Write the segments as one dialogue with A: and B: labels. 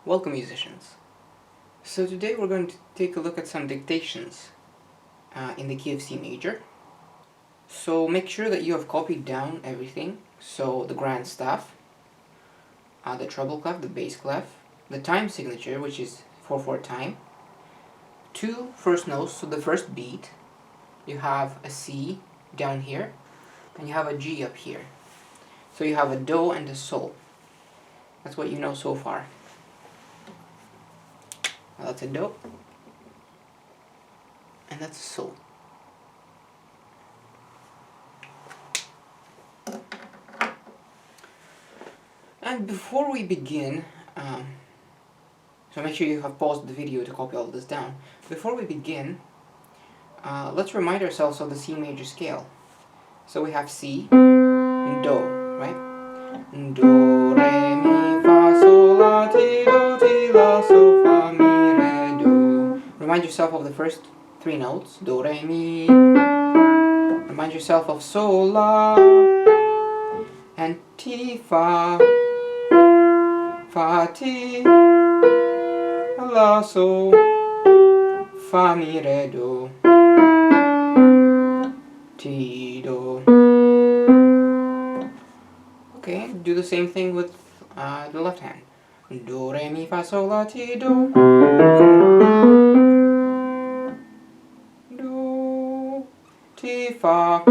A: Welcome, musicians. So today we're going to take a look at some dictations in the key of C major. So make sure that you have copied down everything. So the grand staff, the treble clef, the bass clef, the time signature, which is 4/4 time, 2 first notes, so the first beat, you have a C down here, and you have a G up here. So you have a Do and a Sol. That's what you know so far. Well, that's a Do, and that's a Sol. And before we begin, so make sure you have paused the video to copy all this down. Before we begin, let's remind ourselves of the C major scale. So we have C, Do, right? Do, Re, Mi, Fa, Sol, La, Ti, La, So, Fa, Mi, Re, Do. Remind yourself of the first 3 notes. Do, Re, Mi. Remind yourself of Sol, La, and Ti, Fa, Fa, Ti, La, So, Fa, Mi, Re, Do, Ti, Do. Okay, do the same thing with the left hand. Do, Re, Mi, Fa, Sol, La, Ti, Do. Do, Ti, Fa,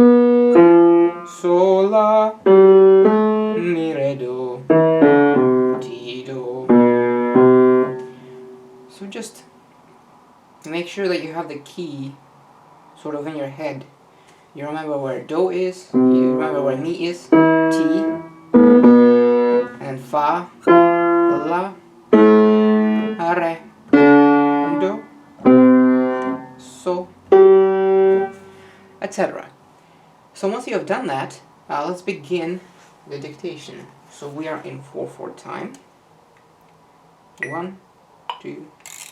A: Sol, La, Mi, Re, Do, Ti, Do. So just make sure that you have the key sort of in your head. You remember where Do is, you remember where Mi is, Ti, and Fa, La, Re, Do, So, etc. So once you have done that, let's begin the dictation. So we are in 4/4 time. 1, 2,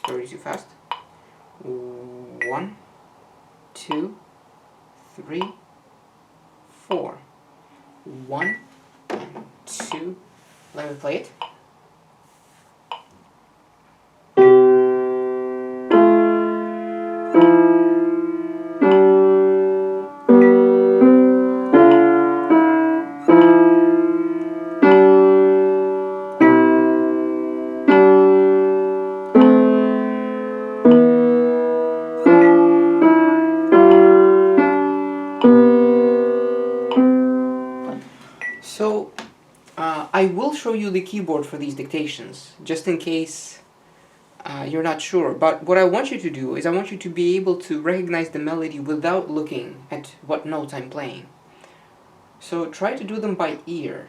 A: very too fast. 1, 2, 3, 4. 1, 2. Let me play it. So, I will show you the keyboard for these dictations, just in case you're not sure. But what I want you to do is I want you to be able to recognize the melody without looking at what notes I'm playing. So try to do them by ear.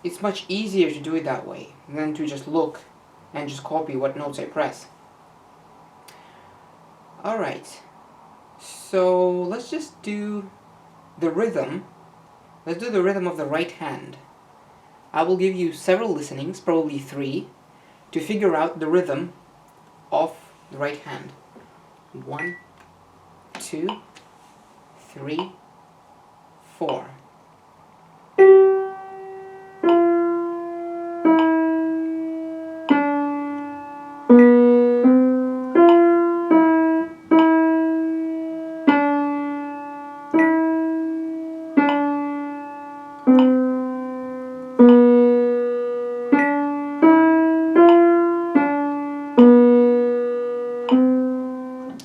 A: It's much easier to do it that way than to just look and just copy what notes I press. Alright, so let's just do the rhythm. Let's do the rhythm of the right hand. I will give you several listenings, probably 3, to figure out the rhythm of the right hand. 1, 2, 3, 4.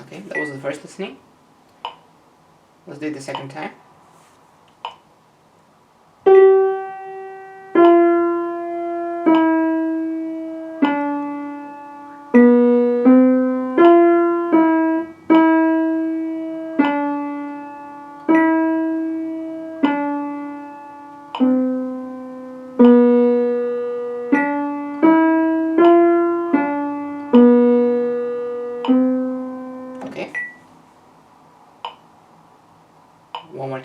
A: Okay, that was the first listening. Let's do it the second time. Okay. One more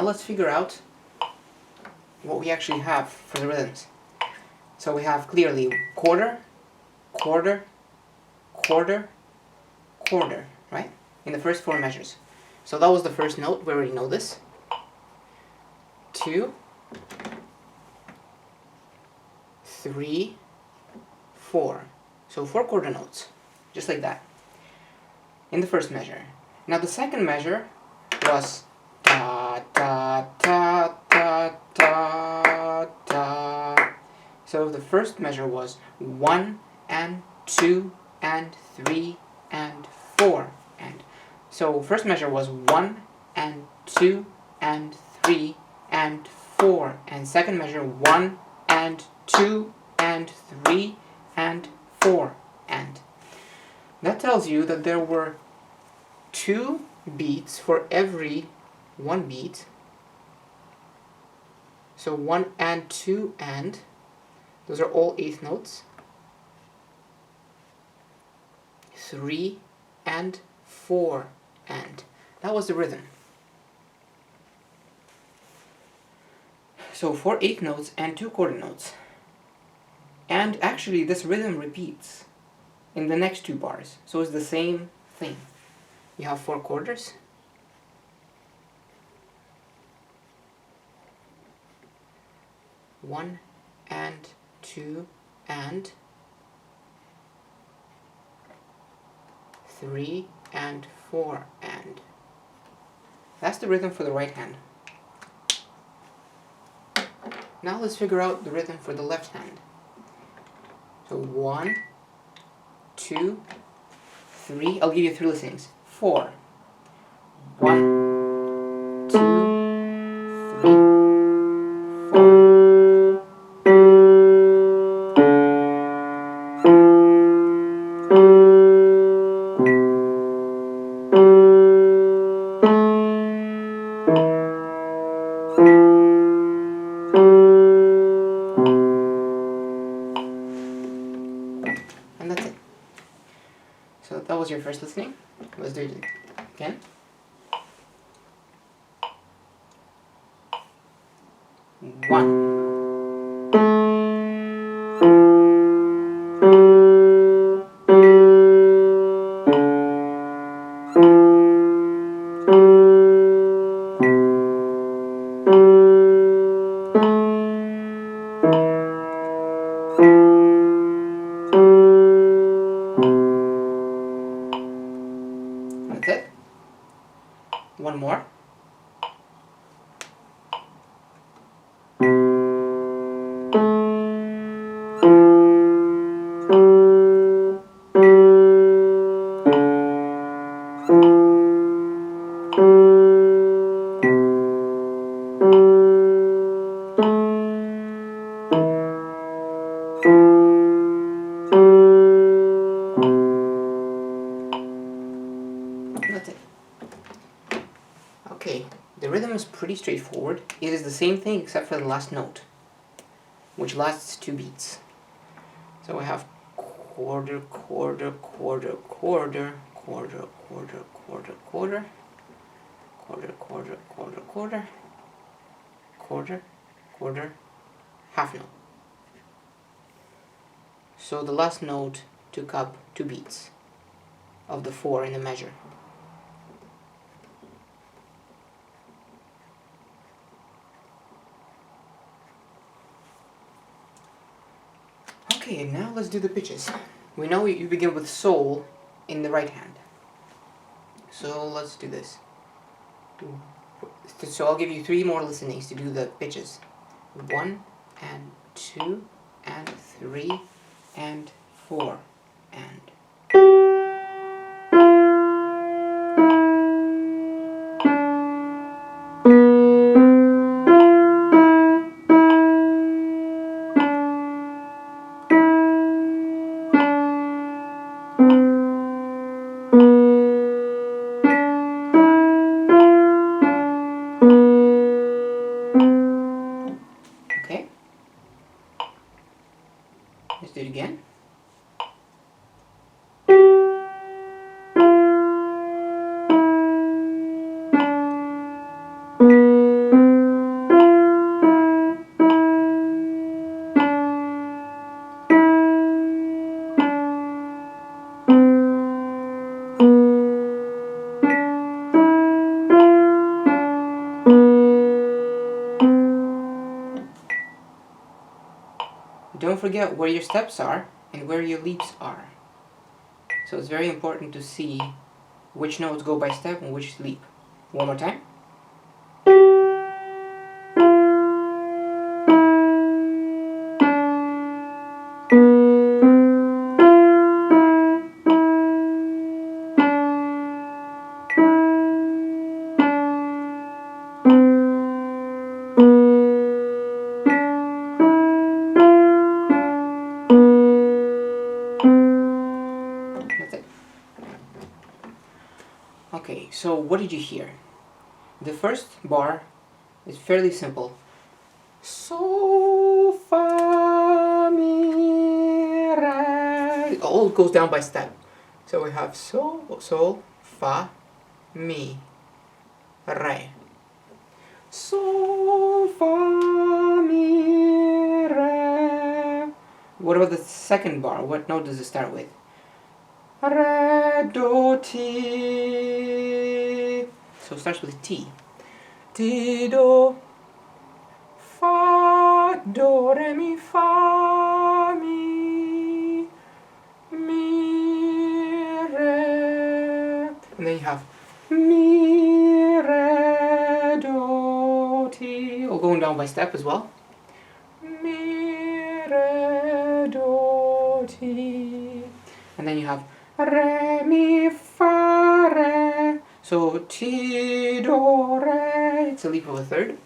A: let's figure out what we actually have for the rhythms. So we have clearly quarter, quarter, quarter, quarter, right? In the first 4 measures. So that was the first note, we already know this. 2, 3, 4. So 4 quarter notes, just like that, in the first measure. Now the second measure was ta ta ta ta ta ta. So the first measure was 1 and 2 and 3 and 4 and. So first measure was 1 and 2 and 3 and 4, and second measure 1 and 2 and 3 and 4 and. That tells you that there were 2 beats for every 1 beat. So 1 and 2 and, those are all 8th notes. 3 and 4 and. That was the rhythm. So 4 8th notes and 2 quarter notes. And actually this rhythm repeats in the next 2 bars. So it's the same thing. You have 4 quarters. One and 2 and 3 and 4 and. That's the rhythm for the right hand. Now let's figure out the rhythm for the left hand. So 1, 2, 3. I'll give you 3 listenings. 4. 1, 2, 3, 4. And that's it. So that was your first listening. Let's do it again. 1. That's it. One more. That's it. Okay, the rhythm is pretty straightforward. It is the same thing except for the last note, which lasts 2 beats. So I have quarter, quarter, quarter, quarter, quarter, quarter, quarter, quarter, quarter, quarter, quarter, quarter, quarter, quarter, half note. So the last note took up 2 beats of the 4 in the measure. Okay, now let's do the pitches. We know you begin with sol in the right hand. So let's do this. So I'll give you 3 more listenings to do the pitches. 1 and 2 and 3 and 4 and. Okay, let's do it again. don't forget where your steps are and where your leaps are. So it's very important to see which notes go by step and which leap. One more time. That's it. Okay, so what did you hear? The first bar is fairly simple. So, fa, mi, re. It all goes down by step. So we have sol, fa, mi, re. Sol, fa, mi, re. What about the second bar? What note does it start with? Re, do, ti. So it starts with T. Ti, do, fa, do, re, mi, fa, mi, re. And then you have mi, re, do, ti. All going down by step as well. Mi, re, do, ti. And then you have re, mi, fa, re. So ti, do, re. It's a leap of a third.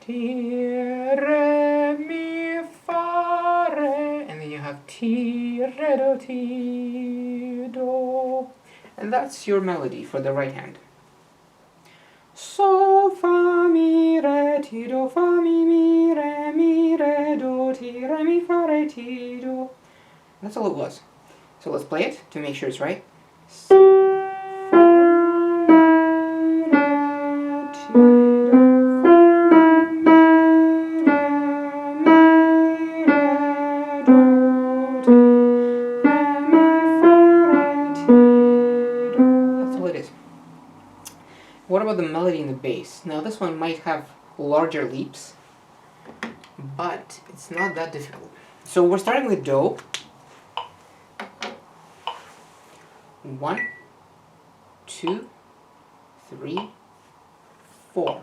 A: Ti, re, mi, fa, re. And then you have ti, re, do, ti, do. And that's your melody for the right hand. So, fa, mi, re, ti, do, fa, mi, re, do, ti, re, mi, fa, re, ti, do. That's all it was. So let's play it to make sure it's right. So, fa, mi, re, ti, do, fa, mi, re, do, ti, re, mi, fa, re, ti, do. That's all it is. What about the melody and the bass? Now this one might have larger leaps, but it's not that difficult. So we're starting with Do. 1, 2, 3, 4.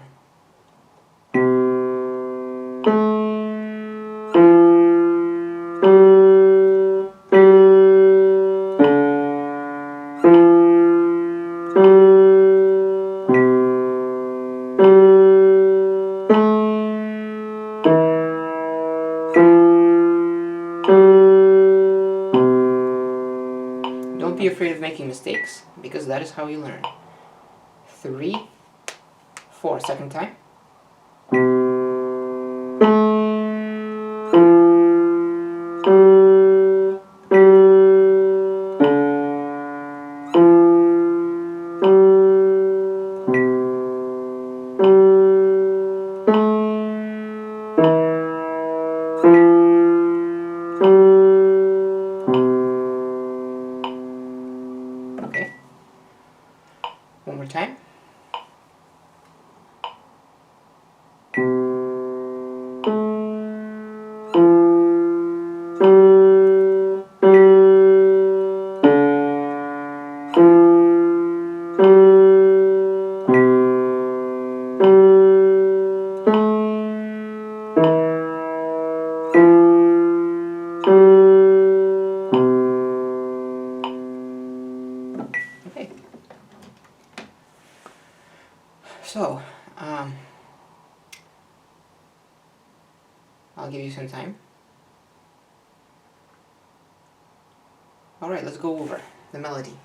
A: Don't be afraid of making mistakes, because that is how you learn. 3, 4, second time. Okay. One more time. Okay. So, I'll give you some time. Alright, let's go over the melody.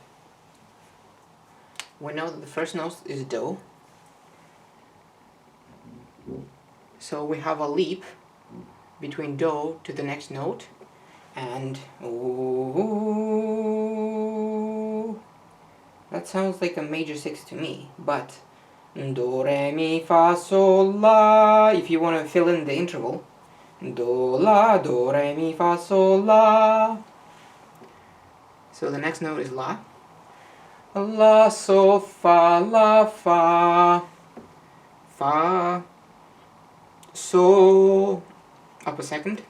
A: We know that the first note is Do. So we have a leap between Do to the next note, and ooh, that sounds like a major 6 to me, but Do, re, mi, fa, sol, la. If you want to fill in the interval, do, la, do, re, mi, fa, sol, la. So the next note is La. La, sol, fa, la, fa, fa, sol, up a second,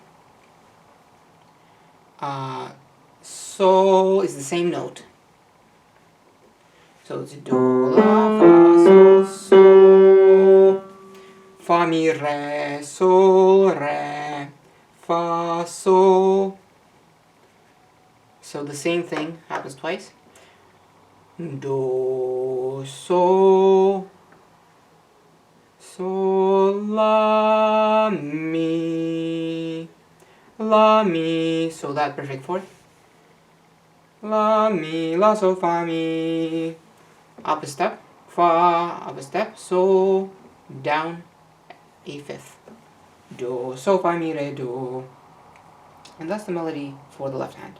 A: Sol is the same note. So it's do, la, fa, sol, sol, fa, mi, re, sol, re, fa, sol. So the same thing happens twice. Do, sol, sol, la, mi, so that perfect fourth. La, mi, la, sol, fa, mi, up a step, fa, up a step, sol, down a fifth. Do, sol, fa, mi, re, do. And that's the melody for the left hand.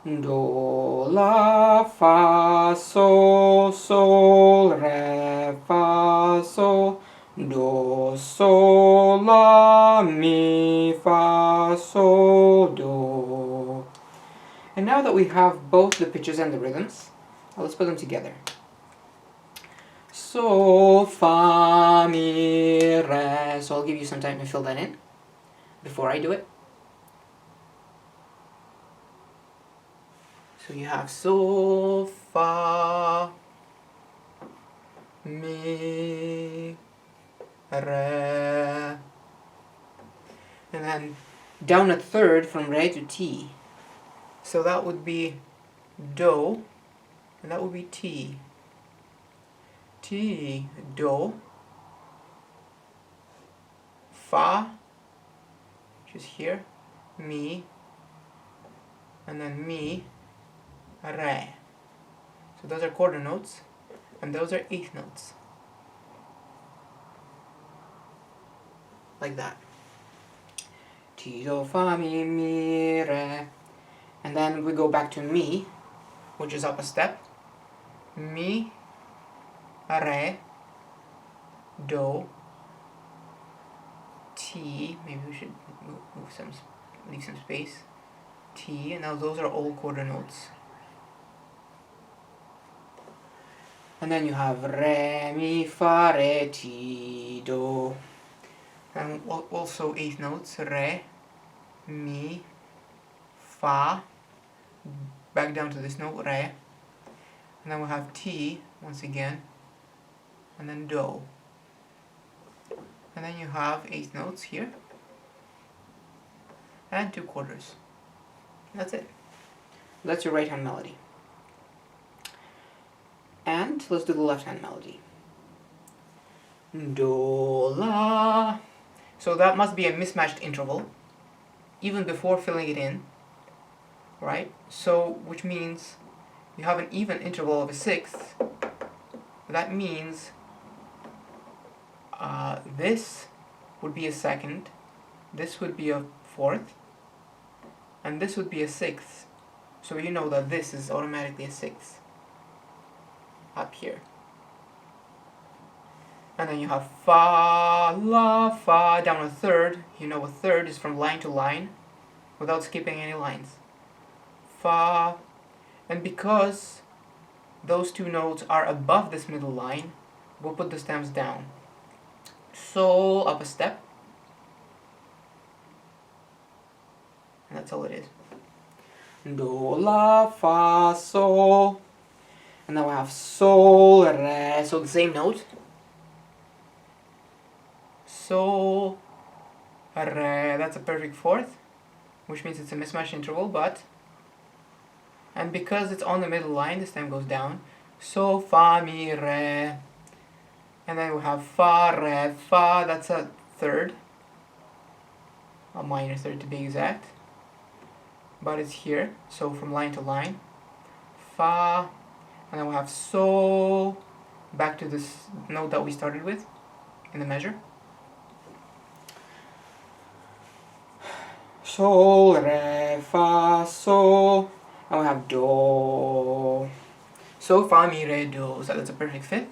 A: Do, la, fa, sol, sol, re, fa, sol. Do, sol, la, mi, fa, sol, do. And now that we have both the pitches and the rhythms, let's put them together. Sol, fa, mi, re. So I'll give you some time to fill that in before I do it. So you have sol, fa, mi, re. And then down a third from re to ti. So that would be do, and that would be ti. Ti, do, fa, which is here, mi, and then mi, re. So those are quarter notes, and those are eighth notes. Like that. Ti, do, fa, mi, mi, re. And then we go back to mi, which is up a step. Mi, re, do, ti. Maybe we should leave some space. Ti, and now those are all quarter notes. And then you have re, mi, fa, re, ti, do. And also eighth notes. Re, mi, fa, back down to this note, re. And then we'll have ti once again, and then do. And then you have eighth notes here, and two quarters. That's it. That's your right hand melody. And let's do the left hand melody. Do, la. So that must be a mismatched interval, even before filling it in, right? So, which means you have an even interval of a sixth. That means this would be a second, this would be a fourth, and this would be a sixth. So you know that this is automatically a sixth up here. And then you have fa, la, fa, down a third. You know a third is from line to line without skipping any lines. Fa, and because those two notes are above this middle line, we'll put the stems down. Sol, up a step. And that's all it is. Do, la, fa, sol. And now we have sol, re. So the same note. Sol, re. That's a perfect fourth, which means it's a mismatched interval, but... And because it's on the middle line, the stem goes down. So, fa, mi, re. And then we have fa, re, fa. That's a third. A minor third to be exact. But it's here, so from line to line. Fa. And then we have sol. Back to this note that we started with in the measure. Sol, re, fa, sol. And we have do. So, fa, mi, re, do. So that's a perfect fifth.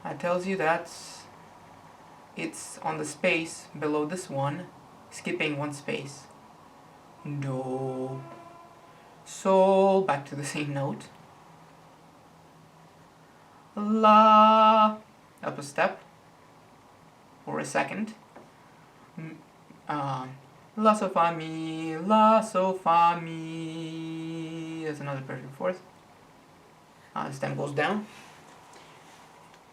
A: That tells you that it's on the space below this one, skipping one space. Do. Sol, back to the same note. La, up a step, or a second. La, sol, fa, mi, la, sol, fa, mi. That's another perfect fourth. The stem goes down.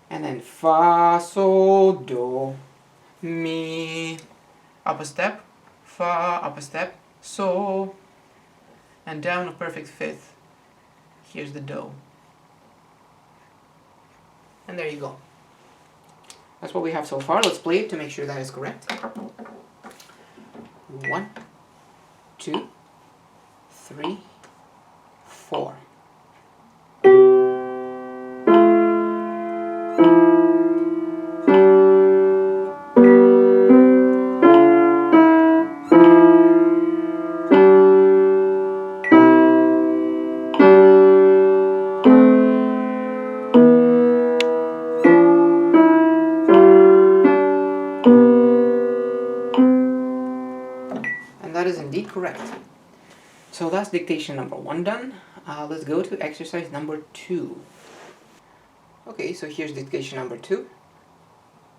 A: And then fa, sol, do, mi. Up a step, fa, up a step, sol. And down a perfect fifth. Here's the do. And there you go. That's what we have so far. Let's play it to make sure that is correct. 1, 2, 3, 4. That is indeed correct. So that's dictation number 1 done. Let's go to exercise number 2. Okay, so here's dictation number 2.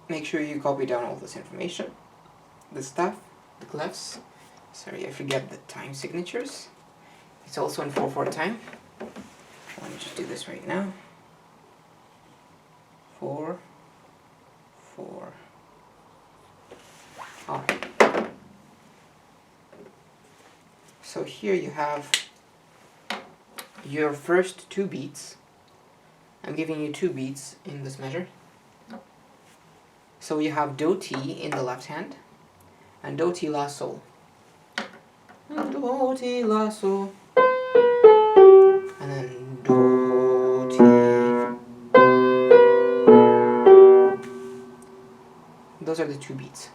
A: Make sure you copy down all this information. The stuff, the clefs. Sorry, I forget the time signatures. It's also in 4/4 time. Let me just do this right now. 4/4. Alright. So here you have your first 2 beats. I'm giving you 2 beats in this measure. So you have do ti in the left hand and do ti la sol. Do ti la sol. And then do ti. Those are the 2 beats.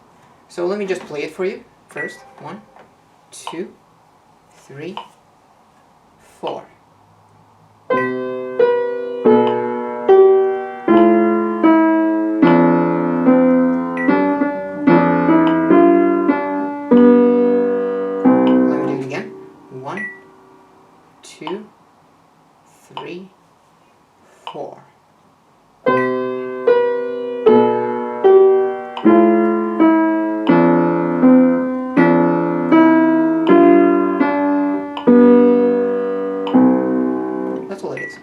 A: So let me just play it for you first. 1, 2, 3, 4. Let me do it again. 1, 2, 3, 4. That's all it is.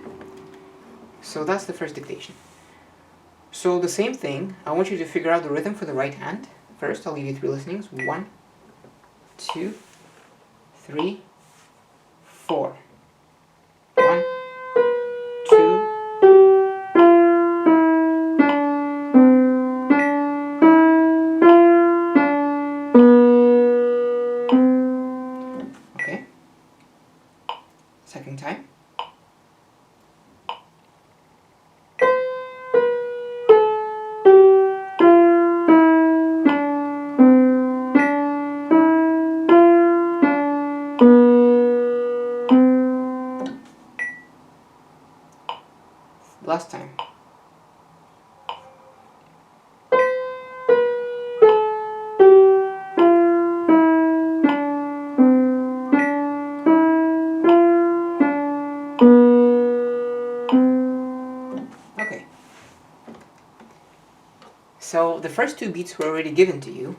A: So that's the first dictation. So the same thing, I want you to figure out the rhythm for the right hand. First, I'll give you 3 listenings. 1, 2, 3, 4. 1, 2. Okay. Second time. Last time. Okay. So the first 2 beats were already given to you,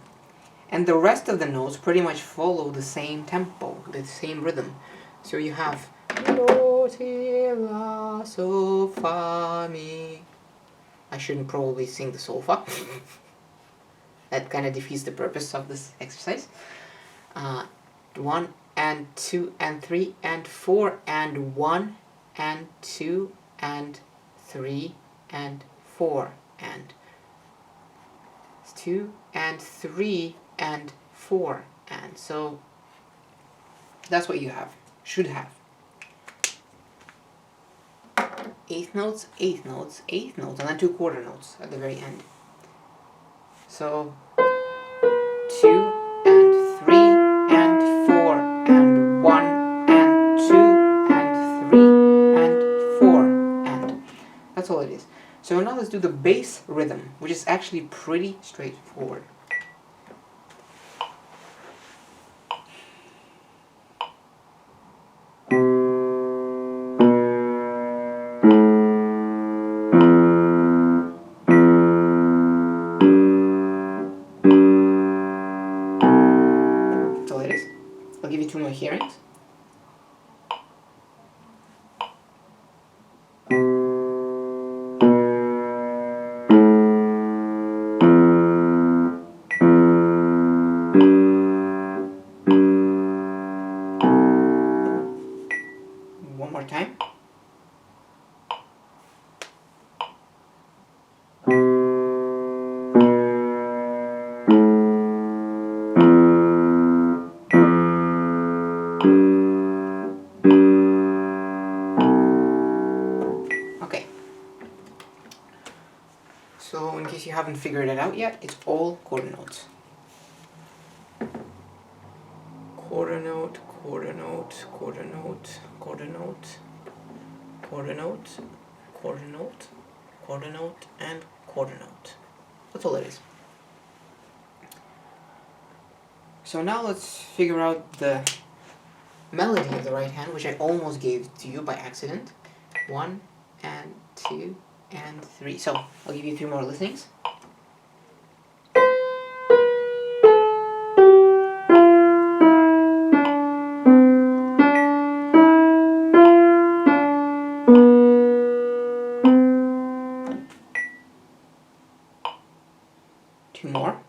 A: and the rest of the notes pretty much follow the same tempo, the same rhythm. So you have do, ti, la, sol, fa, mi. I shouldn't probably sing the sol, fa. That kind of defeats the purpose of this exercise. 1 and 2 and 3 and 4 and 1 and 2 and 3 and 4 and 2 and 3 and 4 and so that's what you have, should have. 8th notes, 8th notes, 8th notes, and then 2 quarter notes at the very end. So 2 and 3 and 4 and 1 and 2 and 3 and 4 and that's all it is. So now let's do the bass rhythm, which is actually pretty straightforward. I'll give you 2 more hearings. One more time. Okay. So in case you haven't figured it out yet, it's all quarter notes. Quarter note, quarter note, quarter note, quarter note, quarter note, quarter note, quarter note, and quarter note. That's all it is. So now let's figure out the melody of the right hand, which I almost gave to you by accident. 1 and 2 and 3. So I'll give you 3 more listenings. Two more.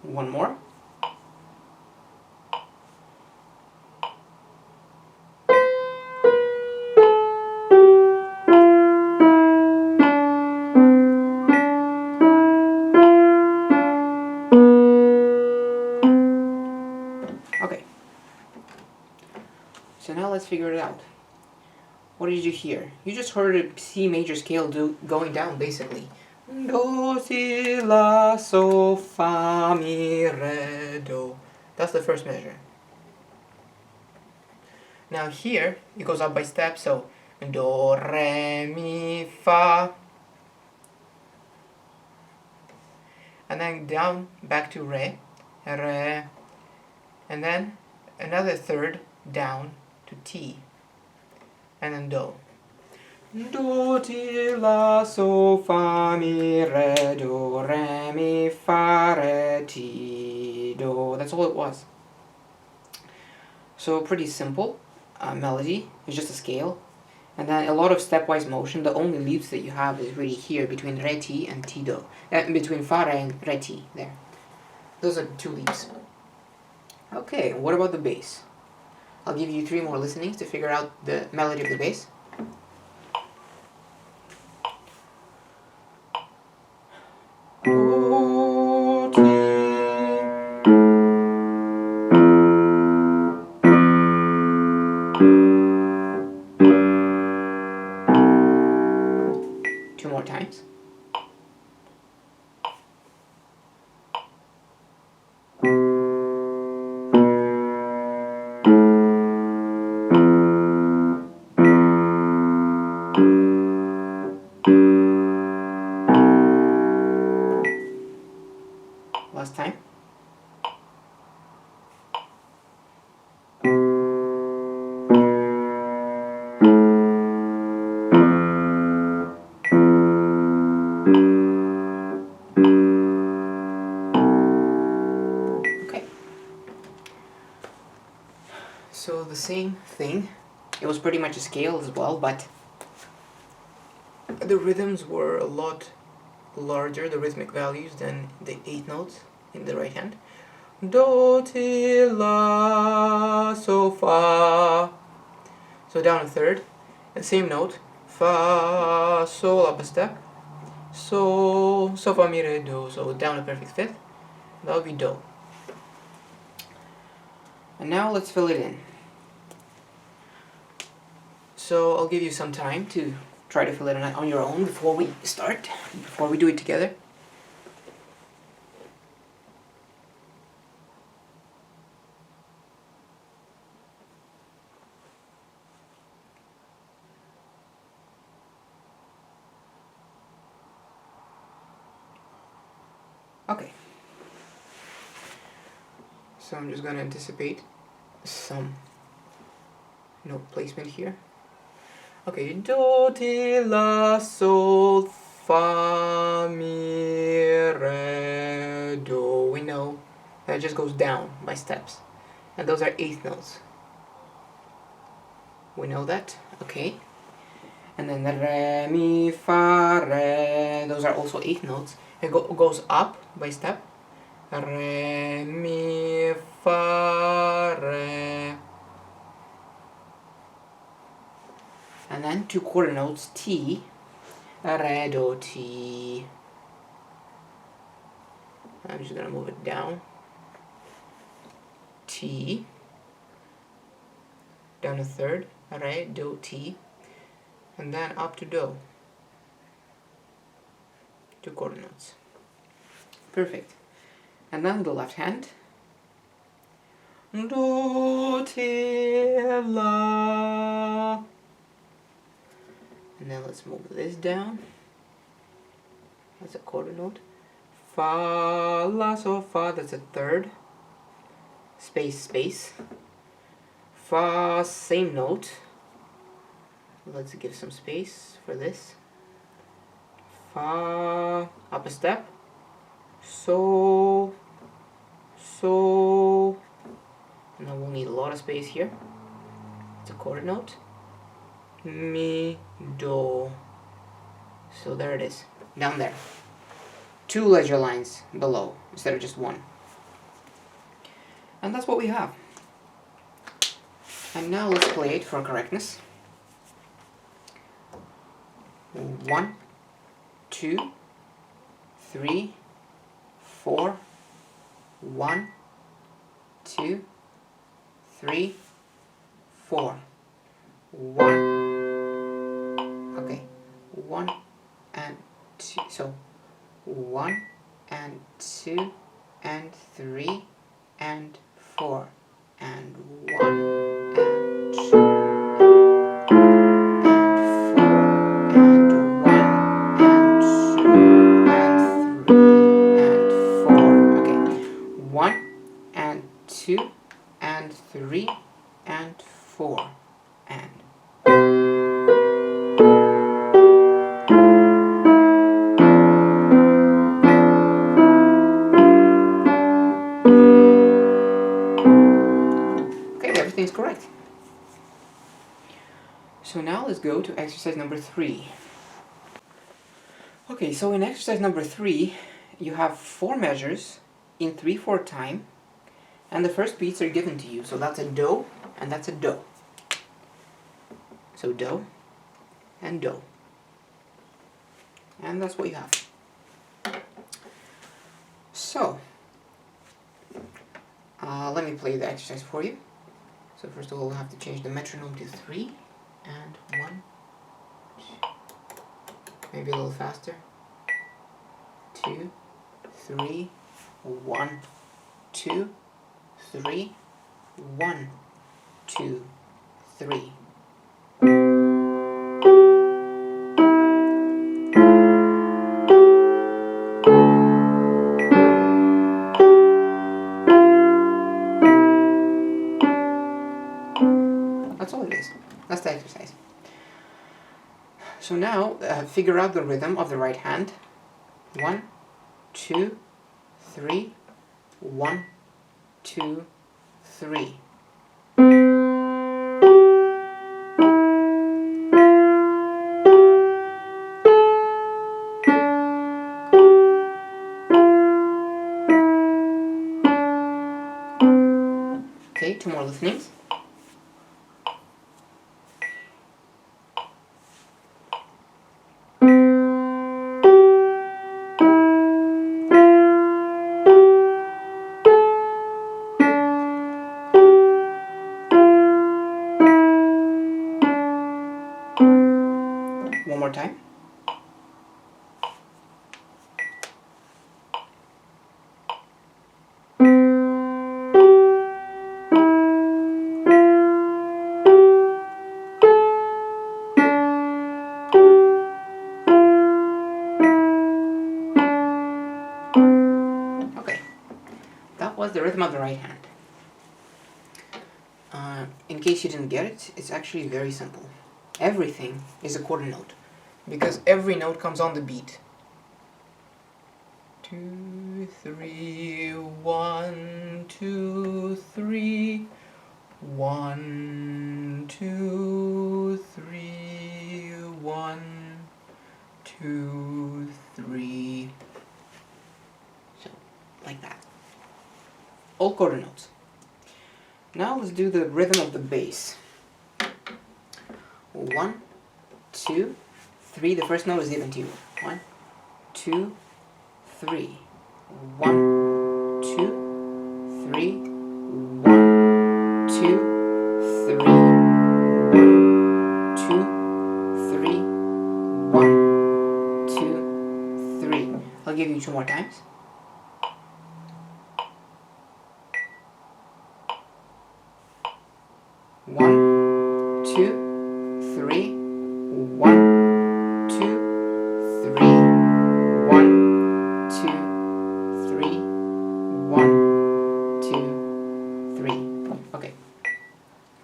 A: One more. Okay. So now let's figure it out. What did you hear? You just heard a C major scale going down, basically. Do, si, la, so, fa, mi, re, do. That's the first measure. Now here, it goes up by steps, so do, re, mi, fa. And then down, back to re, re. And then another third down to ti. And then do. Do, ti, la, so, fa, mi, re, do, re, mi, fa, re, ti, do. That's all it was. So pretty simple melody. It's just a scale. And then a lot of stepwise motion. The only leaps that you have is really here between re, ti and ti, do. Between fa, re and re, ti. There. Those are 2 leaps. Okay, what about the bass? I'll give you 3 more listenings to figure out the melody of the bass. Do, ti. 2 more times. Last time. Okay. So the same thing. It was pretty much a scale as well, but the rhythms were a lot larger, the rhythmic values, than the 8 notes in the right hand. Do, ti, la, so, fa. So down a third. And same note. Fa, sol, up a step. So, fa, mi, re, do. So down a perfect fifth. That would be do. And now let's fill it in. So I'll give you some time to try to fill it in on your own before we start, before we do it together. Okay. So I'm just going to anticipate some note placement here. Okay, do, ti, la, sol, fa, mi, re, do. We know that it just goes down by steps. And those are eighth notes. We know that, okay. And then the re, mi, fa, re, those are also eighth notes. It goes up by step. Re, mi, fa, re. And then two quarter notes, ti, re, do, ti. I'm just gonna move it down. Ti, down a third, re, do, ti, and then up to do. Two quarter notes. Perfect. And then the left hand. Do, ti, la. And then let's move this down. That's a quarter note. Fa, la, sol, fa, that's a third. Space, space. Fa, same note. Let's give some space for this. Fa, up a step. So, so. Now we'll need a lot of space here. It's a quarter note. Mi, do. So there it is, down there. Two ledger lines below instead of just one. And that's what we have. And now let's play it for correctness. 1, 2, 3, 4. 1, 2, 3, 4. 1. Okay. 1 and 2. So 1 and 2 and 3 and 4 and 1 and 2 and 4 and 1 and 2 and 3 and 4. Okay. 1 and 2 and 3 and 4 and everything's correct. So now let's go to exercise number 3. Okay, so in exercise number 3, you have 4 measures in 3/4 time, and the first beats are given to you. So that's a do, and that's a do. So do, and do. And that's what you have. So, let me play the exercise for you. So first of all, we'll have to change the metronome to 3 and 1, 2, maybe a little faster. 2, 3, 1, 2, 3, 1, 2, 3. That's all it is. That's the exercise. So now, figure out the rhythm of the right hand. 1, 2, 3, 1, 2, 3. Okay, 2 more listenings. One more time. Okay, that was the rhythm of the right hand. in case you didn't get it, it's actually very simple. Everything is a quarter note, because every note comes on the beat. 2, 3, 1, 2, 3, 1, 2, 3, 1, 2, 3. So, like that. All quarter notes. Now let's do the rhythm of the bass. 1, 2, 3. The first note is given to you. 1, 2, 3. 1, 2, 3. 1, 2, 3. 1, 2, 3. 1, 2, 3. I'll give you 2 more times. 1, 2, 3. 1, 2, 3. 1, 2, 3. 1, 2, 3. Okay.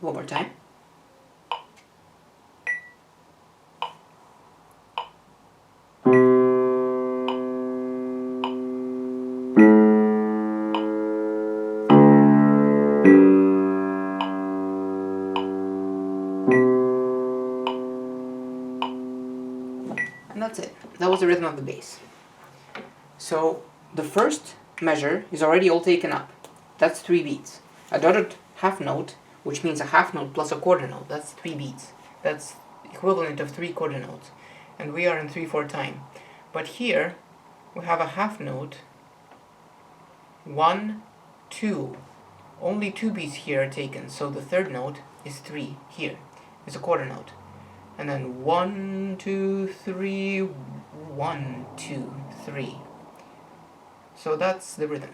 A: One more time. And that's it. That was the rhythm of the bass. So the first measure is already all taken up. That's 3 beats. A dotted half note, which means a half note plus a quarter note, that's 3 beats. That's equivalent of 3 quarter notes. And we are in 3/4 time. But here we have a half note. 1, 2. Only 2 beats here are taken, so the third note is 3 here. It's a quarter note. And then 1, 2, 3, 1, 2, 3. So that's the rhythm.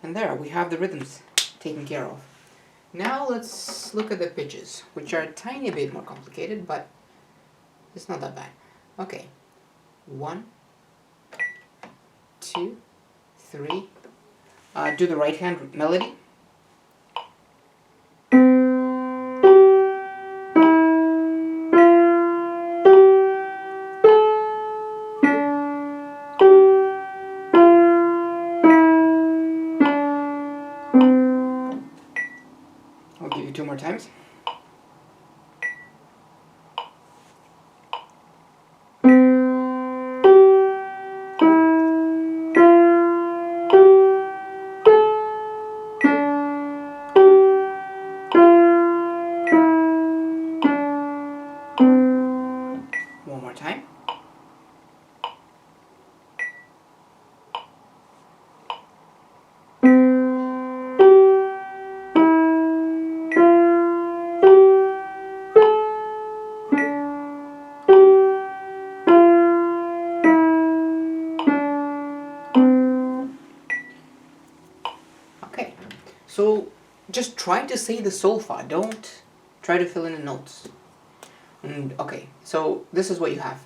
A: And there we have the rhythms taken care of. Now let's look at the pitches, which are a tiny bit more complicated, but it's not that bad. Okay. 1, 2, 3. Do the right hand melody. I'll give you 2 more times. One more time. Okay, so just try to say the solfa, don't try to fill in the notes. And okay, so this is what you have.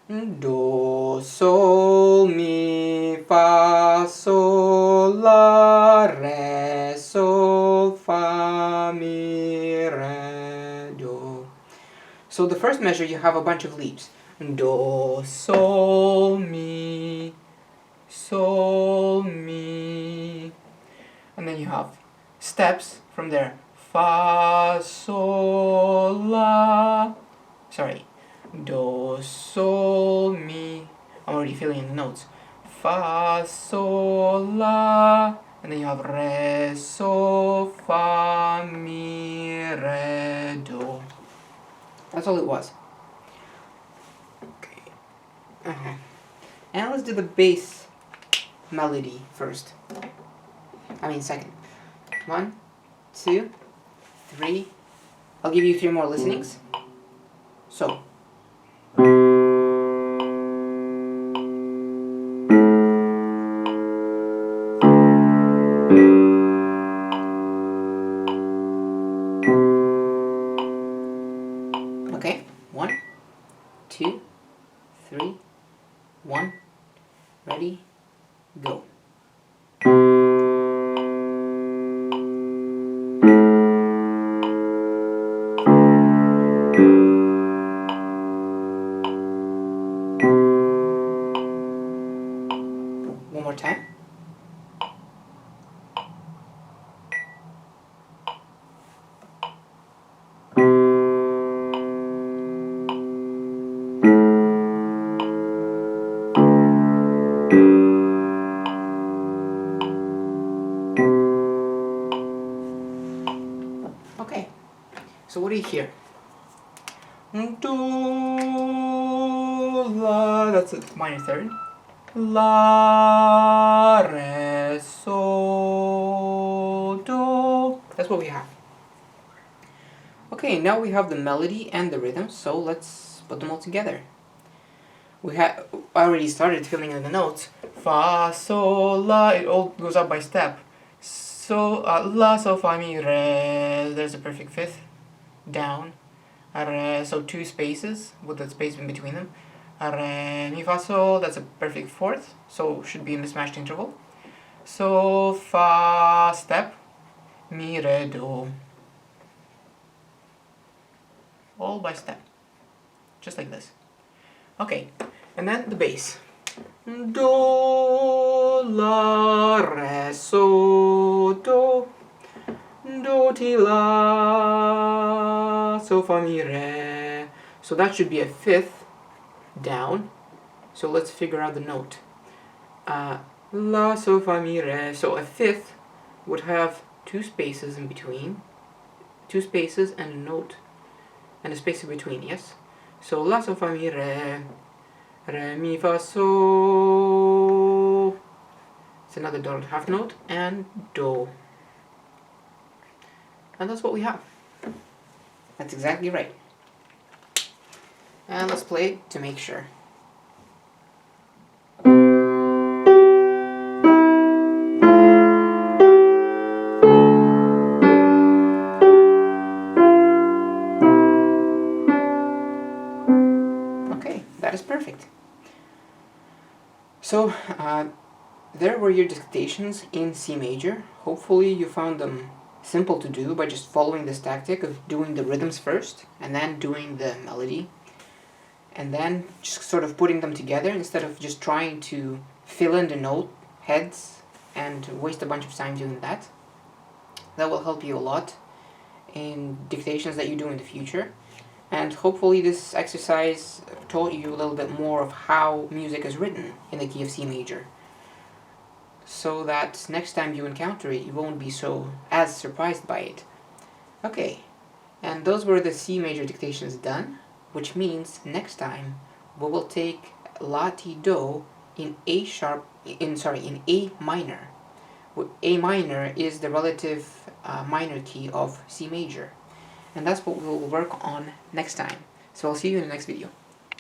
A: Do, sol, mi, fa, sol, la, re, sol, fa, mi, re, do. So the first measure you have a bunch of leaps. Do, sol, mi, and then you have steps from there. Fa, sol, la, do, sol, mi. I'm already filling in the notes. Fa, sol, la, and then you have re, sol, fa, mi, re, do. That's all it was. Okay. And let's do the bass melody first. Second. 1, 2, 3. I'll give you 3 more listenings. So. Okay. 1, 2, 3, 1. Ready? Go. So what do you hear? Do, la, that's a minor third. La, re, so, do. That's what we have. Okay, now we have the melody and the rhythm, so let's put them all together. I already started filling in the notes. Fa, sol, la, it all goes up by step. So, la, sol, fa, mi, re, there's a perfect fifth, down. Re, so 2 spaces with the space in between them. Re, mi, fa, sol, that's a perfect fourth, so should be a mismatched interval. So, fa, step, mi, re, do. All by step, just like this. Okay, and then the bass. Do, la, re, so, do. Do, ti, la, so, fa, mi, re. So that should be a fifth down. So let's figure out the note. La, so, fa, mi, re. So a fifth would have 2 spaces in between. 2 spaces and a note. And a space in between, yes? So la, so, fa, mi, re. Re, mi, fa, so. It's another dotted half note. And do. And that's what we have. That's exactly right. And let's play it to make sure. Okay, that is perfect. So, there were your dictations in C major. Hopefully you found them simple to do by just following this tactic of doing the rhythms first and then doing the melody and then just sort of putting them together instead of just trying to fill in the note heads and waste a bunch of time doing that. That will help you a lot in dictations that you do in the future. And hopefully this exercise taught you a little bit more of how music is written in the key of C major, so that next time you encounter it, you won't be so as surprised by it. Okay, and those were the C major dictations done, which means next time we will take La Ti Do in A sharp, in A minor. A minor is the relative minor key of C major, and that's what we will work on next time. So I'll see you in the next video.